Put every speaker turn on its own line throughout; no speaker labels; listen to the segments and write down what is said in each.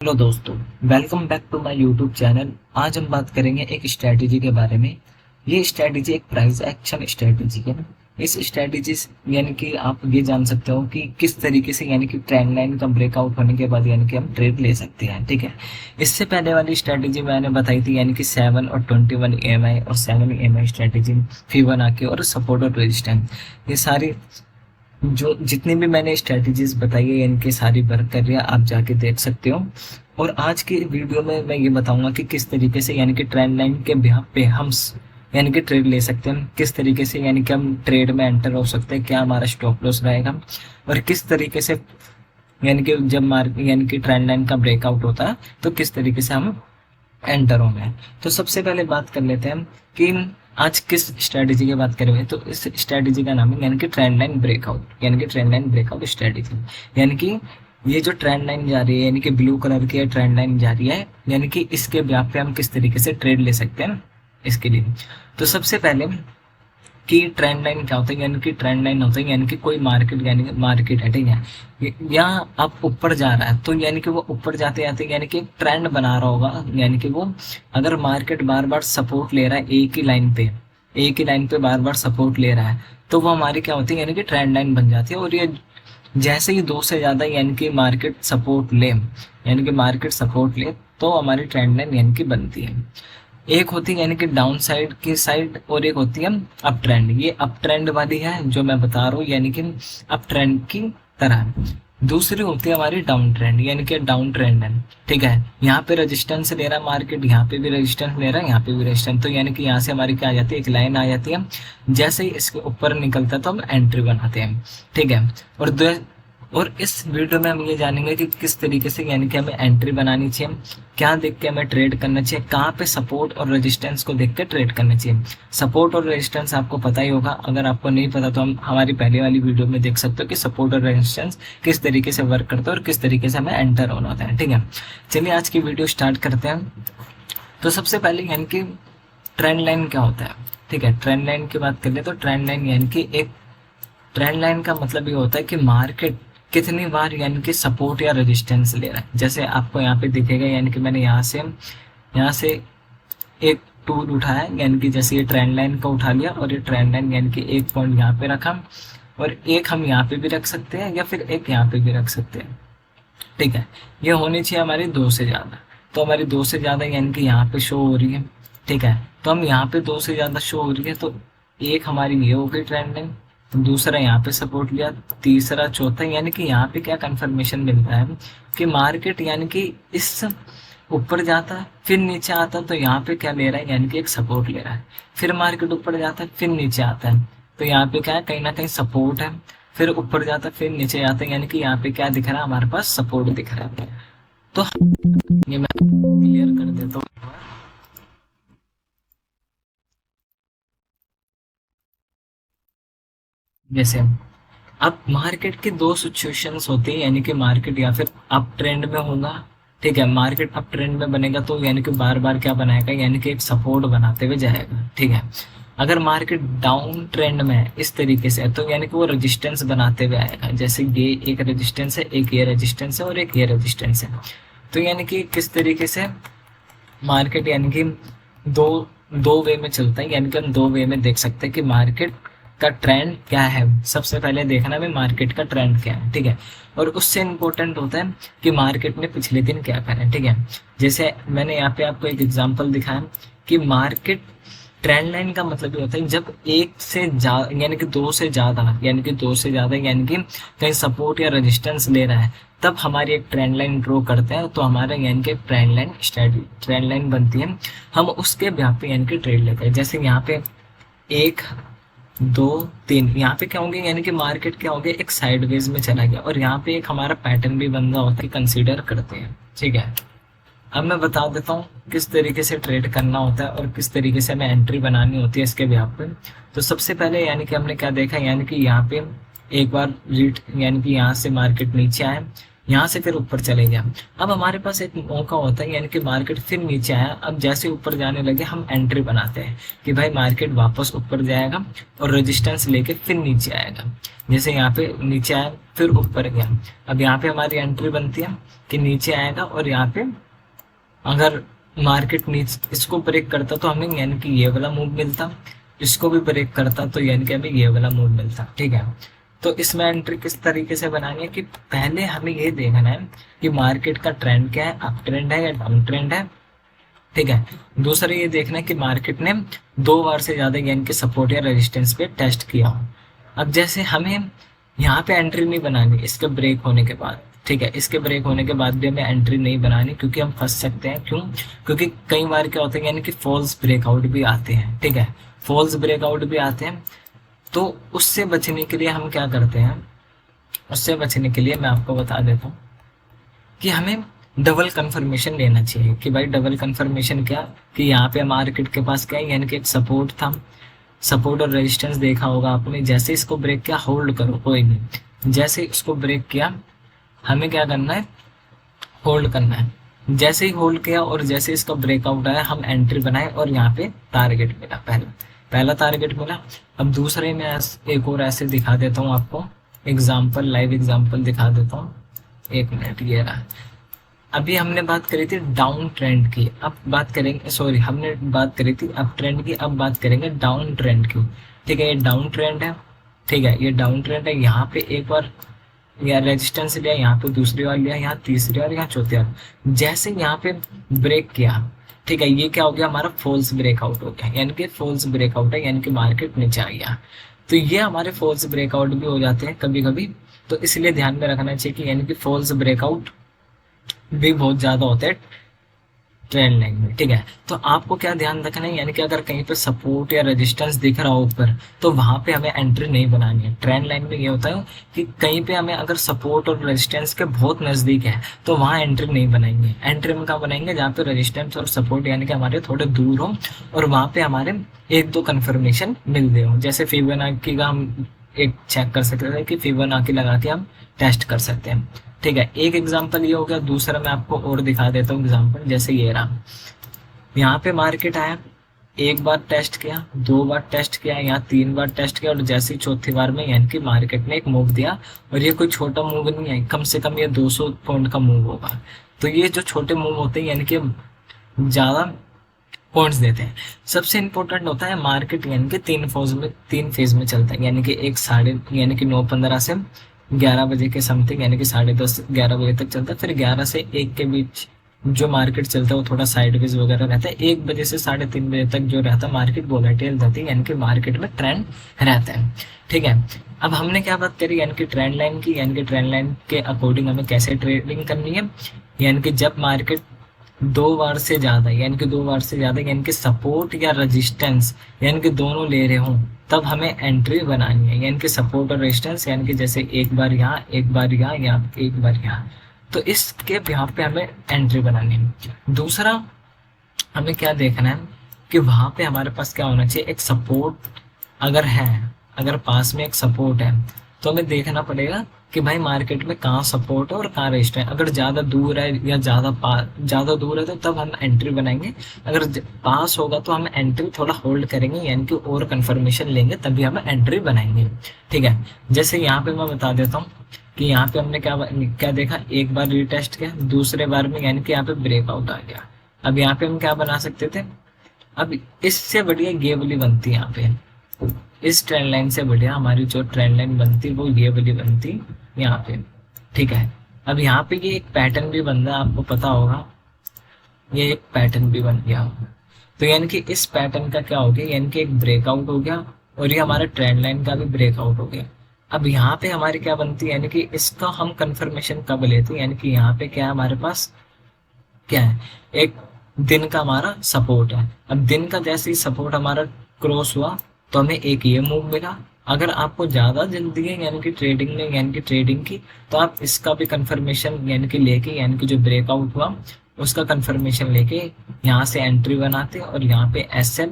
Hello दोस्तों, welcome back to my YouTube channel. आज हम बात करेंगे एक स्ट्रैटेजी के बारे में। ये स्ट्रैटेजी एक प्राइस एक्शन स्ट्रैटेजी है। इस स्ट्रैटेजी यानी कि आप ये जान सकते हो कि किस तरीके से यानी कि ट्रेंड लाइन का ब्रेकआउट होने के बाद यानी कि हम ट्रेड ले सकते हैं। ठीक है, इससे पहले वाली स्ट्रैटेजी मैंने बताई थी यानी कि 7 और 21 EMI और 7 EMI स्ट्रैटेजी, फिबोनाची और सपोर्ट और रेजिस्टेंस। ये सारी जो जितनी भी मैंने स्ट्रेटजीज बताई है इनकी सारी वर्क कर रही है, आप जाके देख सकते हो। और आज की वीडियो में मैं ये बताऊंगा कि किस तरीके से यानी कि ट्रेंड लाइन के बिहाफ पे हम यानी कि ट्रेड ले सकते हैं, किस तरीके से यानी कि हम ट्रेड में एंटर हो सकते हैं, क्या हमारा स्टॉप लॉस रहेगा और किस तरीके से यानी कि जब मार्केट यानी कि ट्रेंड लाइन का ब्रेकआउट होता है तो किस तरीके से हम एंटर होंगे। तो सबसे पहले बात कर लेते हैं कि आज किस स्ट्रेटेजी की बात करेंगे। तो इस स्ट्रेटेजी का नाम है यानी कि ट्रेंड लाइन ब्रेकआउट, यानी कि ट्रेंड लाइन ब्रेकआउट स्ट्रेटेजी। यानी कि ये जो ट्रेंड लाइन जा रही है यानी कि ब्लू कलर की ट्रेंड लाइन जा रही है, यानी कि इसके ब्याह पे हम किस तरीके से ट्रेड ले सकते हैं इसके लिए। तो सबसे पहले कि ट्रेंड लाइन क्या होता है, यानी कि ट्रेंड लाइन होता है यानी कि कोई मार्केट यानी कि मार्केट है, ठीक है, यहाँ आप ऊपर जा रहा है तो यानी कि वो ऊपर जाते जाते यानी कि एक ट्रेंड बना रहा होगा। यानी कि वो अगर मार्केट बार बार सपोर्ट ले रहा है एक ही लाइन पे बार बार सपोर्ट ले रहा है तो वो हमारी क्या होती है यानी कि ट्रेंड लाइन बन जाती है। और ये जैसे ही दो से ज्यादा यानी कि मार्केट सपोर्ट ले तो हमारी ट्रेंड लाइन यानी कि बनती है। एक होती है यानी कि डाउन साइड की साइड और एक होती है अप ट्रेंड। ये अप ट्रेंड वाली है जो मैं बता रहा हूँ, यानी कि अप ट्रेंड की तरह। दूसरी होती है हमारी डाउन ट्रेंड, यानी कि डाउन ट्रेंड है, ठीक है। यहाँ पे रेजिस्टेंस ले रहा है मार्केट, यहाँ पे भी रेजिस्टेंस ले रहा है, यहाँ पे भी रेजिस्टेंस। तो यानी कि यहाँ से हमारी क्या आ जाती है, एक लाइन आ जाती है। जैसे ही इसके ऊपर निकलता है तो हम एंट्री बनाते हैं, ठीक है। और इस वीडियो में हम ये जानेंगे कि किस तरीके से यानी कि हमें एंट्री बनानी चाहिए, क्या देख के हमें ट्रेड करना चाहिए, कहाँ पे सपोर्ट और रेजिस्टेंस को देख के ट्रेड करना चाहिए। सपोर्ट और रेजिस्टेंस आपको पता ही होगा, अगर आपको नहीं पता तो हम हमारी पहले वाली वीडियो में देख सकते हो कि सपोर्ट और रेजिस्टेंस किस तरीके से वर्क करता है और किस तरीके से हमें एंटर होना होता है, ठीक है। चलिए आज की वीडियो स्टार्ट करते हैं। तो सबसे पहले यानी कि ट्रेंड लाइन क्या होता है, ठीक है। ट्रेंड लाइन की बात कर ले तो ट्रेंड लाइन यानी कि एक ट्रेंड लाइन का मतलब ये होता है कि मार्केट कितनी बार यानी कि सपोर्ट या रेजिस्टेंस ले रहा है। जैसे आपको यहाँ पे दिखेगा यानी कि मैंने यहाँ से एक टूल उठाया, यानी कि जैसे ये ट्रेंड लाइन का उठा लिया और ये ट्रेंड लाइन यानी कि एक पॉइंट यहाँ पे रखा और एक हम यहाँ पे भी रख सकते हैं या फिर एक यहाँ पे भी रख सकते हैं, ठीक है। ये होनी चाहिए हमारी दो से ज़्यादा। तो हमारी दो से ज़्यादा यानी कि यहाँ पे शो हो रही है, ठीक है। तो हम यहाँ पे दो से ज़्यादा शो हो रही है तो एक हमारी ये हो गई ट्रेंड लाइन, दूसरा यहाँ पे सपोर्ट लिया, तीसरा चौथा, यानी कि यहाँ पे क्या कंफर्मेशन मिलता है कि मार्केट यानी कि इस ऊपर जाता है फिर नीचे आता है तो यहाँ पे क्या ले रहा है यानी कि एक सपोर्ट ले रहा है। फिर मार्केट ऊपर जाता है फिर नीचे आता है तो यहाँ पे क्या है, कहीं ना कहीं सपोर्ट है। फिर ऊपर जाता है फिर नीचे आता है, यानी कि यहाँ पे क्या दिख रहा है, हमारे पास सपोर्ट दिख रहा है। तो ये मैं क्लियर कर देता हूँ। जैसे अब मार्केट की दो सिचुएशंस होती है, यानी कि मार्केट या फिर अप ट्रेंड में होगा, ठीक है। मार्केट अप ट्रेंड में बनेगा तो यानी कि बार बार क्या बनाएगा, यानी कि एक सपोर्ट बनाते हुए जाएगा, ठीक है। अगर मार्केट डाउन ट्रेंड में है इस तरीके से तो यानी कि वो रेजिस्टेंस बनाते हुए आएगा। जैसे ये एक रेजिस्टेंस है, एक ये रेजिस्टेंस है और एक ये रेजिस्टेंस है। तो यानी कि किस तरीके से मार्केट यानी कि दो दो वे में चलता है, यानी कि हम दो वे में देख सकते हैं कि मार्केट का ट्रेंड क्या है। सबसे पहले देखना है मार्केट का ट्रेंड क्या है, ठीक है। और उससे इम्पोर्टेंट होता है कि मार्केट ने पिछले दिन क्या करा है, ठीक है। जैसे मैंने यहाँ पे आपको एक एग्जांपल दिखाया कि मार्केट ट्रेंड लाइन का मतलब ये होता है जब एक से ज्यादा यानी कि दो से ज्यादा यानी कि कहीं सपोर्ट या रेजिस्टेंस ले रहा है तब हमारी एक ट्रेंड लाइन ड्रॉ करते हैं तो हमारा यानी कि ट्रेंड लाइन बनती है। हम उसके ब्याह पे यानी कि ट्रेड लेते हैं। जैसे यहाँ पे एक दो तीन, यहाँ पे क्या होंगे यानी कि मार्केट क्या होंगे, एक साइडवेज में चला गया और यहाँ पे एक हमारा पैटर्न भी बन रहा होता है, कंसीडर करते हैं, ठीक है। अब मैं बता देता हूँ किस तरीके से ट्रेड करना होता है और किस तरीके से हमें एंट्री बनानी होती है इसके ब्याह पे। तो सबसे पहले यानी कि हमने क्या देखा, यानी कि यहाँ पे एक बार रीट यानी कि यहाँ से मार्केट नीचे आए, यहाँ से फिर ऊपर चले गया। अब हमारे पास एक मौका होता है, यानी कि मार्केट फिर नीचे आया। अब जैसे ऊपर जाने लगे हम एंट्री बनाते हैं कि भाई मार्केट वापस ऊपर जाएगा और रेजिस्टेंस लेके फिर नीचे आएगा। जैसे यहाँ पे नीचे आया फिर ऊपर गया, अब यहाँ पे हमारी एंट्री बनती है कि नीचे आएगा और यहाँ पे अगर मार्केट नीचे इसको ब्रेक करता तो हमें यानी कि ये वाला मूव मिलता, इसको भी ब्रेक करता तो यानी कि हमें ये वाला मूव मिलता। ठीक है, तो इसमें एंट्री किस तरीके से बनानी है कि पहले हमें ये देखना है कि मार्केट का ट्रेंड क्या है, अप ट्रेंड है या डाउन ट्रेंड है। ठीक है, दूसरा ये देखना है कि मार्केट ने 2 बार से ज्यादा यानी कि सपोर्ट या रेजिस्टेंस पे टेस्ट किया हो। अब जैसे हमें यहाँ पे एंट्री नहीं बनानी इसके ब्रेक होने के बाद। ठीक है, इसके ब्रेक होने के बाद भी हमें एंट्री नहीं बनानी, क्योंकि हम फंस सकते हैं। क्यों? क्योंकि कई बार क्या होता है यानी कि फॉल्स ब्रेकआउट भी आते हैं। ठीक है, फॉल्स ब्रेकआउट भी आते हैं, तो उससे बचने के लिए हम क्या करते हैं, उससे बचने के लिए मैं आपको बता देता हूँ कि हमें डबल कंफर्मेशन लेना चाहिए। कि भाई डबल कंफर्मेशन क्या, कि यहाँ पे मार्केट के पास क्या है, यानी कि एक सपोर्ट था, सपोर्ट और रेजिस्टेंस देखा होगा आपने। जैसे इसको ब्रेक किया होल्ड करो, कोई नहीं, जैसे इसको ब्रेक किया हमें क्या करना है, होल्ड करना है। जैसे ही होल्ड किया और जैसे इसका ब्रेकआउट आया हम एंट्री बनाए और यहाँ पे टारगेट मिला, पहला टारगेट मिला। अब दूसरे में एक और ऐसे दिखा देता हूँ आपको एग्जाम्पल, लाइव एग्जाम्पल दिखा देता हूँ। 1 मिनट, ये रहा। अभी हमने बात करी थी डाउन ट्रेंड की, अब बात करेंगे, सॉरी हमने बात करी थी अप ट्रेंड की, अब बात करेंगे डाउन ट्रेंड की। ठीक है, ये डाउन ट्रेंड है। ठीक है, ये डाउन ट्रेंड है। यहाँ पे एक बार या रेजिस्टेंस लिया, यहाँ पे दूसरी बार लिया, यहाँ तीसरी बार, यहाँ चौथी बार। जैसे यहाँ पे ब्रेक किया, ठीक है, ये क्या हो गया, हमारा फॉल्स ब्रेकआउट हो गया, यानी कि फॉल्स ब्रेकआउट है, यानी कि मार्केट नीचे आ गया। तो ये हमारे फॉल्स ब्रेकआउट भी हो जाते हैं कभी कभी, तो इसलिए ध्यान में रखना चाहिए कि यानी कि फॉल्स ब्रेकआउट भी बहुत ज्यादा होते हैं ट्रेंड लाइन में। ठीक है, तो आपको क्या ध्यान रखना है, यानी कि अगर कहीं पे सपोर्ट या रेजिस्टेंस दिख रहा हो ऊपर, तो वहां पे हमें एंट्री नहीं बनानी है। ट्रेंड लाइन में ये होता है कि कहीं पे हमें अगर सपोर्ट और रेजिस्टेंस के बहुत नजदीक है तो वहां एंट्री नहीं बनाएंगे। एंट्री में कहाँ बनाएंगे, जहाँ पे रेजिस्टेंस और सपोर्ट यानी कि हमारे थोड़े दूर हो और वहां पे हमारे 1-2 कन्फर्मेशन मिल रहे हो। जैसे फिबोनाची का हम एक चेक कर सकते हैं कि फिबोनाची लगा के हम टेस्ट कर सकते हैं। ठीक है, एक एग्जांपल ये हो गया। दूसरा मैं आपको और दिखा देता हूँ एग्जांपल, जैसे ये रहा। यहाँ पे मार्केट आया, 1 बार टेस्ट किया, 2 बार टेस्ट किया, यहाँ 3 बार टेस्ट किया और जैसे चौथी बार में यानी कि मार्केट ने एक मूव दिया। और ये कोई छोटा मूव नहीं है, कम से कम ये 200 पॉइंट का मूव होगा। तो ये जो छोटे मूव होते हैं यानी कि ज्यादा पॉइंट्स देते हैं। सबसे इंपॉर्टेंट होता है मार्केट यानी कि 3 फेज में चलता है, यानी कि एक साढ़े यानी कि 9:15 से 11 बजे के समथिंग, यानी कि 10:30-11 बजे तक चलता है। फिर 11 से 1 के बीच जो मार्केट चलता है वो थोड़ा साइडवेज वगैरह रहता है। 1 बजे से 3:30 बजे तक जो रहता है मार्केट वोलेटाइल रहती है, यानी कि मार्केट में ट्रेंड रहता है। ठीक है, अब हमने क्या बात करी, यानी कि ट्रेंड लाइन की, यानी कि ट्रेंड लाइन के अकॉर्डिंग हमें कैसे ट्रेडिंग करनी है। यानी कि जब मार्केट 2 बार से ज्यादा यानी कि 2 बार से ज्यादा यानी कि सपोर्ट या रेजिस्टेंस यानी कि दोनों ले रहे हों, तब हमें एंट्री बनानी है। यानी कि सपोर्ट और रेजिस्टेंस यानी कि जैसे 1 बार यहाँ, 1 बार यहाँ या 1 बार यहाँ, तो इसके यहाँ पे हमें एंट्री बनानी है। दूसरा हमें क्या देखना है कि वहां पे हमारे पास क्या होना चाहिए, एक सपोर्ट अगर है, अगर पास में एक सपोर्ट है तो हमें देखना पड़ेगा कि भाई मार्केट में कहाँ सपोर्ट है और कहाँ रेजिस्टेंस है। अगर ज्यादा दूर है या ज्यादा दूर है तो तब हम एंट्री बनाएंगे। अगर पास होगा तो हम एंट्री थोड़ा होल्ड करेंगे, यानी कि और कंफर्मेशन लेंगे तभी हम एंट्री बनाएंगे। ठीक है, जैसे यहाँ पे मैं बता देता हूँ कि यहाँ पे हमने क्या देखा, 1 बार रीटेस्ट किया, दूसरे बार में यानी कि यहाँ पे ब्रेकआउट आ गया। अब यहाँ पे हम क्या बना सकते थे, अब इससे बढ़िया ये वाली बनती है। यहाँ पे इस ट्रेंड लाइन से बढ़िया हमारी जो ट्रेंड लाइन बनती वो ये वाली बनती यहाँ पे। ठीक है, अब यहाँ पे ये एक पैटर्न भी बन रहा है, आपको पता होगा, ये एक पैटर्न भी बन गया। तो यानी कि इस पैटर्न का क्या हो गया, यानी कि एक ब्रेकआउट हो गया और ये हमारा ट्रेंड लाइन का भी ब्रेकआउट हो गया। अब यहाँ पे हमारी क्या बनती है, यानी कि इसका हम कंफर्मेशन कब लेते हैं, यानी कि यहाँ पे क्या है हमारे पास, क्या है, एक दिन का हमारा सपोर्ट है। अब दिन का जैसे ही सपोर्ट हमारा क्रॉस हुआ तो हमें एक ये मूव मिला। अगर आपको ज्यादा जल्दी है यानी कि ट्रेडिंग में, यानी कि ट्रेडिंग की, तो आप इसका भी कंफर्मेशन यानी कि लेके, यानी कि जो ब्रेकआउट हुआ उसका कंफर्मेशन लेके यहाँ से एंट्री बनाते और यहाँ पे SL,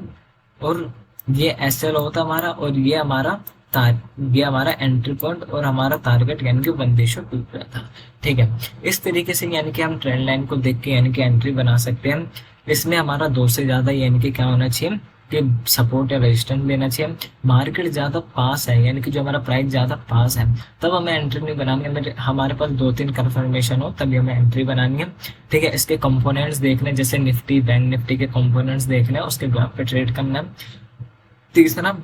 और ये SL होता हमारा और ये हमारा ये हमारा एंट्री पॉइंट और हमारा टारगेट यानी कि 1:2 पे था। ठीक है, इस तरीके से यानी कि हम ट्रेंड लाइन को देख के यानी कि एंट्री बना सकते हैं। इसमें हमारा 2 से ज़्यादा यानी कि क्या होना चाहिए कि सपोर्ट या रेजिस्टेंस लेना चाहिए। मार्केट ज़्यादा पास है यानी कि जो हमारा प्राइस ज़्यादा पास है तब हमें एंट्री नहीं बनानी है। हमारे पास 2-3 कंफर्मेशन हो तभी हमें एंट्री बनानी है। ठीक है, इसके कंपोनेंट्स देखने जैसे निफ्टी, बैंक निफ्टी के कंपोनेंट्स देखने, उसके ग्राफ पे ट्रेड करना। तीसरा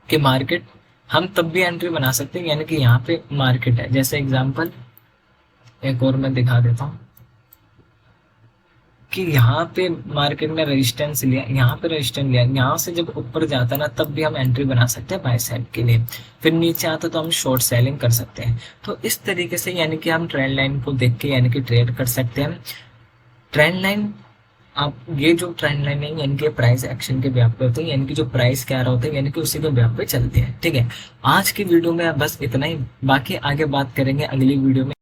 कि मार्केट हम तब भी एंट्री बना सकते हैं यानी कि यहाँ पे मार्केट है, जैसे एग्जांपल एक और मैं दिखा देता हूँ कि यहाँ पे मार्केट ने रेजिस्टेंस लिया, यहाँ पे रेजिस्टेंस लिया, यहाँ से जब ऊपर जाता है ना तब भी हम एंट्री बना सकते हैं बाय साइड के लिए। फिर नीचे आता तो हम शॉर्ट सेलिंग कर सकते हैं। तो इस तरीके से यानी कि हम ट्रेंड लाइन को देख के यानी कि ट्रेड कर सकते हैं। ट्रेंड लाइन आप ये जो ट्रेंड लाइन है यानी कि प्राइस एक्शन के ब्याह पे होते हैं, यानी कि जो प्राइस क्या रहा होता है यानी कि उसी के ब्याह पे चलते हैं। ठीक है, आज की वीडियो में बस इतना ही, बाकी आगे बात करेंगे अगली वीडियो में।